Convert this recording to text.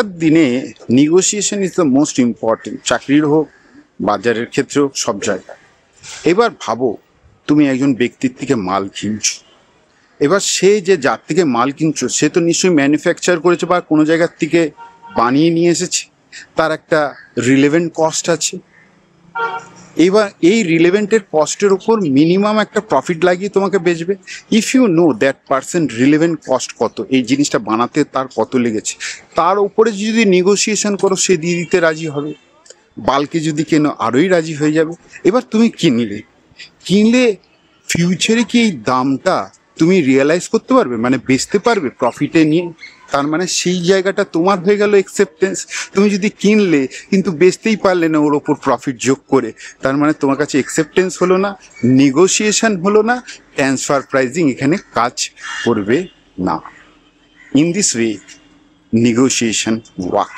এখনকার দিনে negotiation is the most important, চাকরির হোক বাজারের ক্ষেত্রেও সব জায়গায়। এবার ভাবো তুমি একজন ব্যক্তির থেকে মাল কিনছো, এবার সে যে যার থেকে মাল কিনছো সে তো নিশ্চয়ই ম্যানুফ্যাকচার করেছে বা কোনো জায়গার থেকে বানিয়ে নিয়ে এসেছে, তার একটা রিলেভেন্ট কস্ট আছে। এবার এই রিলেভেন্টের কস্টের উপর মিনিমাম একটা প্রফিট লাগিয়ে তোমাকে বেচবে। If you know that percent relevant cost কত, এই জিনিসটা বানাতে তার কত লেগেছে, তার উপরে যদি নেগোসিয়েশন করো সে দিয়ে দিতে রাজি হবে। বাল্কে যদি কেনো আরোই রাজি হয়ে যাবে। এবার তুমি কিনলে ফিউচারে কি এই দামটা তুমি রিয়েলাইজ করতে পারবে, মানে বেচতে পারবে প্রফিটে নিয়ে? তার মানে সেই জায়গাটা তোমার হয়ে গেল অ্যাকসেপ্টেন্স। তুমি যদি কিনলে কিন্তু বেচতেই পারলে না ওর ওপর প্রফিট যোগ করে, তার মানে তোমার কাছে অ্যাকসেপ্টেন্স হলো না, নেগোসিয়েশন হলো না, ট্রান্সফার প্রাইজিং এখানে কাজ করবে না। In this way negotiation work.